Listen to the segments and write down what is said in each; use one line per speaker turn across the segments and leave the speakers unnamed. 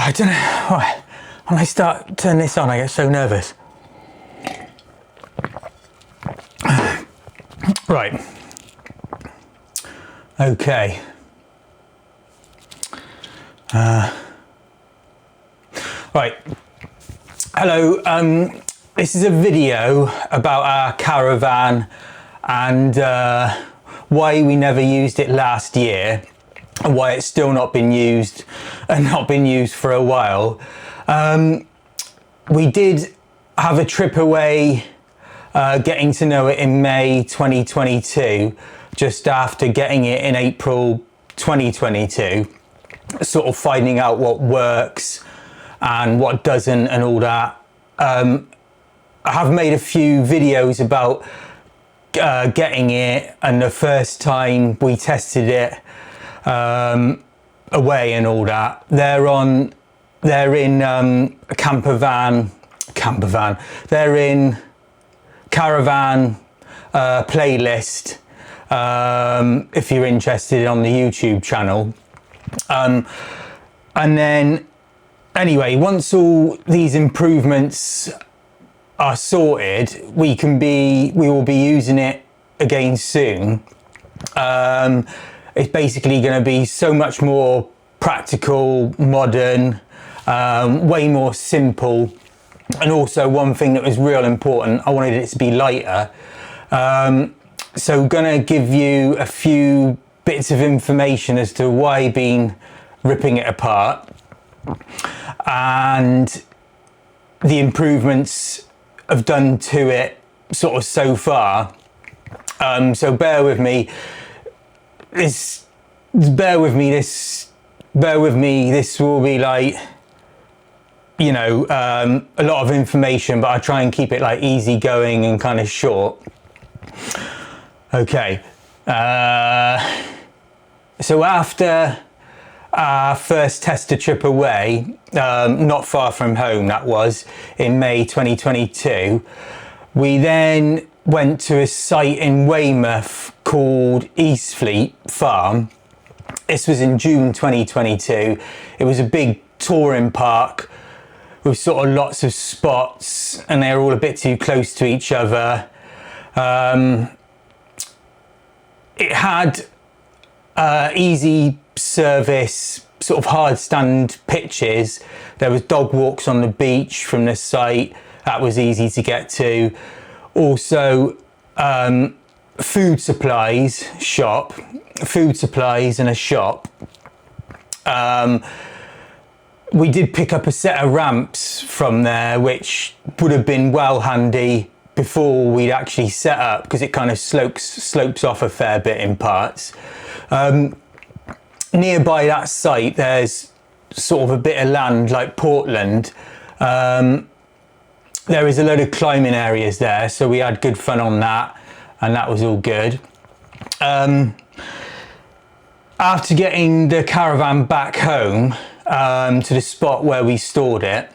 I don't know. When I start turning this on, I get so nervous. Right. Okay. Right. Hello. This is a video about our caravan and why we never used it last year and why it's still not been used and not been used for a while. We did have a trip away, getting to know it in May 2022, just after getting it in April 2022, sort of finding out what works and what doesn't and all that. I have made a few videos about getting it and the first time we tested it away and all that. They're in a camper van. They're in Caravan playlist if you're interested, on the YouTube channel. And then anyway, once all these improvements are sorted, we will be using it again soon. It's basically going to be so much more practical, modern, way more simple, and also one thing that was real important, I wanted it to be lighter. So gonna give you a few bits of information as to why I've been ripping it apart and the improvements I've done to it sort of so far. So bear with me. This will be like, you know, a lot of information, but I try and keep it like easy going and kind of short. Okay. So after our first tester trip away, not far from home, that was in May 2022, we then went to a site in Weymouth called Eastfleet Farm. This was in June 2022. It was a big touring park with sort of lots of spots, and they're all a bit too close to each other. It had easy service, sort of hard stand pitches. There was dog walks on the beach from the site. That was easy to get to. Also, food supplies and a shop. We did pick up a set of ramps from there, which would have been well handy before we'd actually set up, because it kind of slopes off a fair bit in parts. Nearby that site, there's sort of a bit of land like Portland. There is a load of climbing areas there, so we had good fun on that, and that was all good. After getting the caravan back home to the spot where we stored it,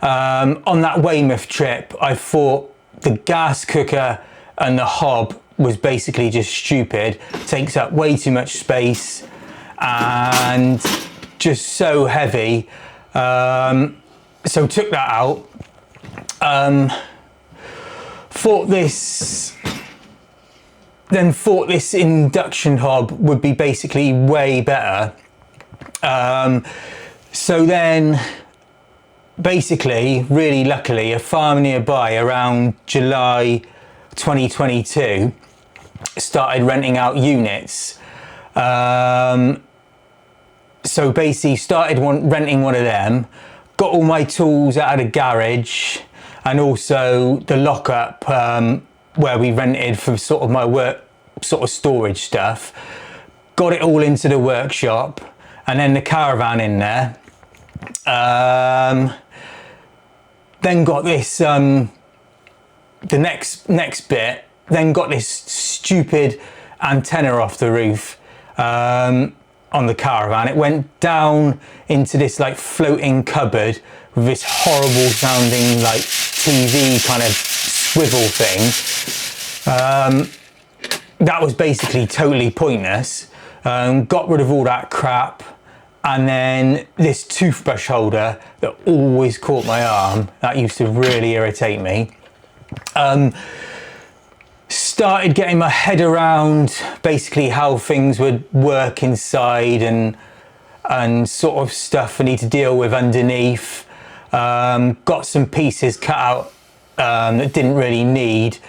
on that Weymouth trip, I thought the gas cooker and the hob was basically just stupid. Takes up way too much space and just so heavy. So took that out. Thought this induction hob would be basically way better. So then basically, really luckily, a farm nearby around July 2022 started renting out units. So basically started renting one of them, got all my tools out of the garage and also the lockup where we rented for sort of my work, sort of storage stuff, got it all into the workshop, and then the caravan in there. Then got this, the next bit, then got this stupid antenna off the roof on the caravan. It went down into this like floating cupboard with this horrible sounding like TV kind of swivel thing. That was basically totally pointless. Got rid of all that crap and then this toothbrush holder that always caught my arm, that used to really irritate me. Started getting my head around basically how things would work inside and sort of stuff I need to deal with underneath. Got some pieces cut out that didn't really need,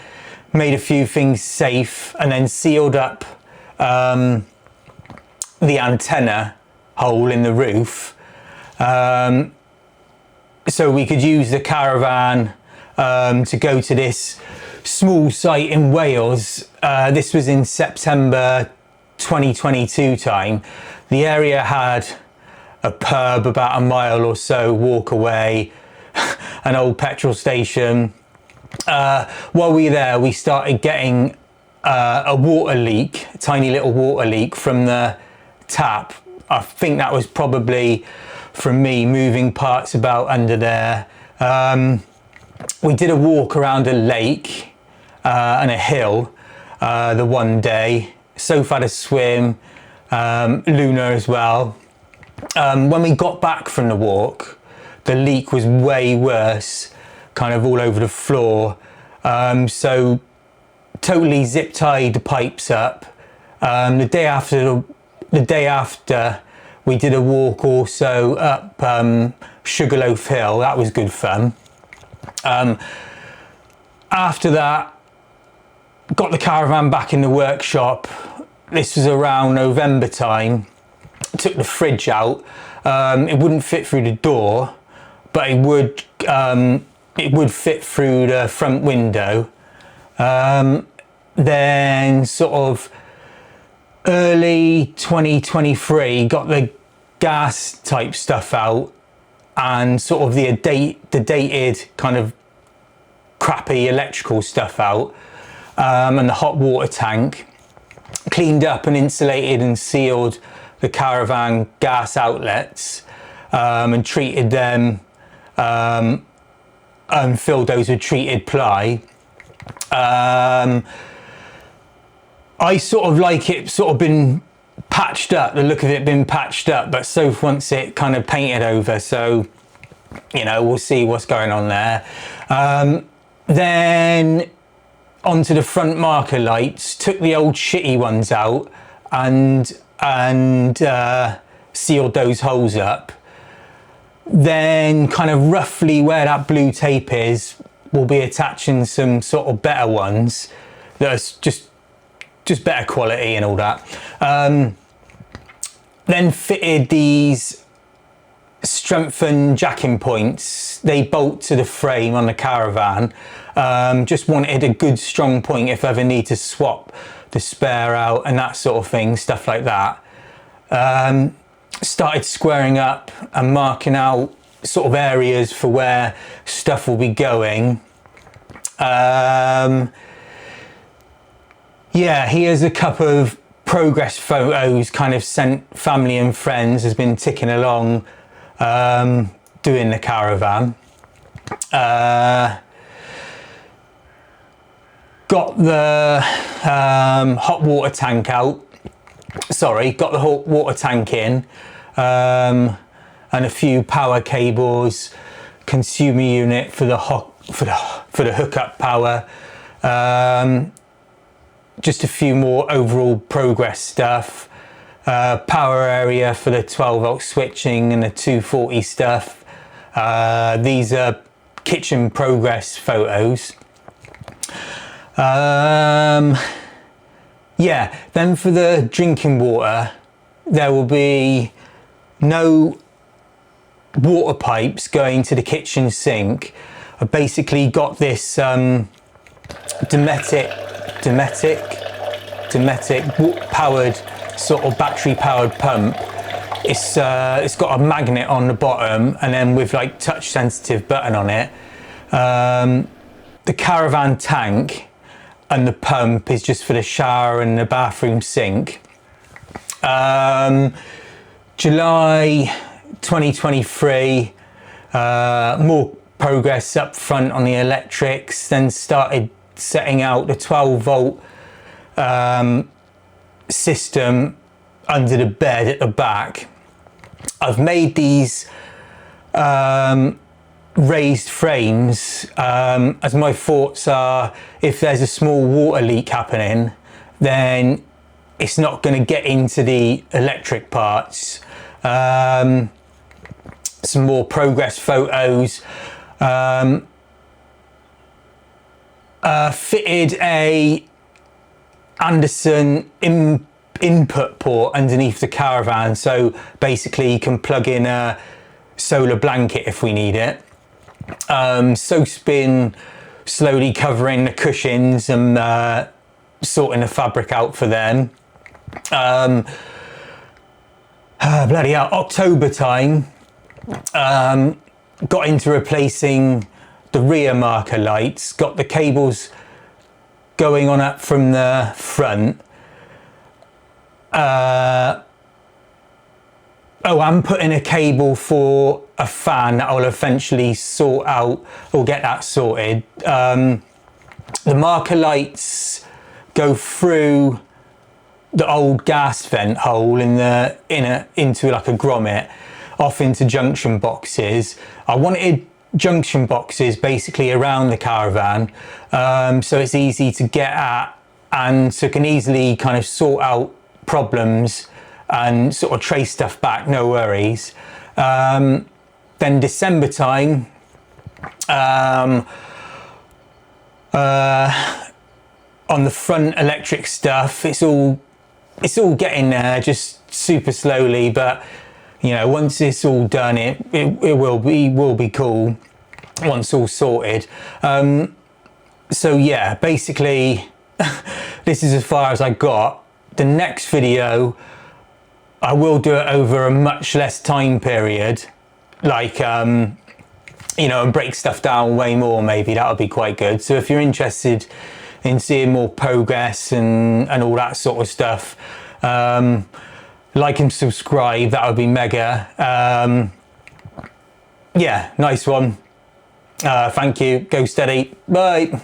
made a few things safe, and then sealed up the antenna hole in the roof, so we could use the Caravan to go to this small site in Wales. This was in September 2022 time. The area had a pub about a mile or so walk away, an old petrol station. While we were there, we started getting a water leak, a tiny little water leak from the tap. I think that was probably from me moving parts about under there. We did a walk around a lake and a hill the one day. Soph had a swim, Luna as well. When we got back from the walk, the leak was way worse, kind of all over the floor. So totally zip tied the pipes up. The day after, we did a walk also up Sugarloaf Hill. That was good fun. After that, got the Caravan back in the workshop. This was around November time. Took the fridge out. It wouldn't fit through the door, but it would fit through the front window. Then sort of early 2023, got the gas type stuff out and sort of the dated kind of crappy electrical stuff out, and the hot water tank. Cleaned up and insulated and sealed the Caravan gas outlets, and treated them, and filled those with treated ply. I sort of like it sort of been patched up, the look of it been patched up, but Soph wants it kind of painted over, so you know, we'll see what's going on there. Then onto the front marker lights, took the old shitty ones out and sealed those holes up. Then kind of roughly where that blue tape is, we'll be attaching some sort of better ones that's just better quality and all that. Then fitted these strengthened jacking points. They bolt to the frame on the Caravan. Just wanted a good strong point if I ever need to swap the spare out and that sort of thing, stuff like that. Started squaring up and marking out sort of areas for where stuff will be going. Yeah, here's a couple of progress photos kind of sent family and friends, has been ticking along doing the Caravan. Got the hot water tank out. Sorry, got the hot water tank in, and a few power cables, consumer unit for the hookup power. Just a few more overall progress stuff. Power area for the 12 volt switching and the 240 stuff. These are kitchen progress photos. Yeah, then for the drinking water, there will be no water pipes going to the kitchen sink. I basically got this Dometic powered, sort of battery powered pump. It's got a magnet on the bottom and then with like touch sensitive button on it. The Caravan tank and the pump is just for the shower and the bathroom sink. July 2023, more progress up front on the electrics, then started setting out the 12 volt system under the bed at the back. I've made these raised frames as my thoughts are, if there's a small water leak happening, then it's not going to get into the electric parts. Some more progress photos. Fitted a Anderson input port underneath the Caravan, so basically you can plug in a solar blanket if we need it. So's been slowly covering the cushions and sorting the fabric out for them. Bloody hell, October time, got into replacing the rear marker lights, got the cables going on up from the front. I'm putting a cable for a fan that I'll eventually sort out or get that sorted. The marker lights go through the old gas vent hole into like a grommet off into junction boxes. I wanted junction boxes basically around the Caravan, so it's easy to get at and so can easily kind of sort out problems and sort of trace stuff back, no worries. Then December time, on the front electric stuff, it's all getting there, just super slowly, but you know, once it's all done, it will be cool once all sorted. So yeah, basically this is as far as I got. The next video I will do it over a much less time period, like you know, and break stuff down way more. Maybe that'll be quite good. So if you're interested in seeing more progress and all that sort of stuff, like and subscribe, that would be mega. Yeah, nice one. Thank you. Go steady. Bye.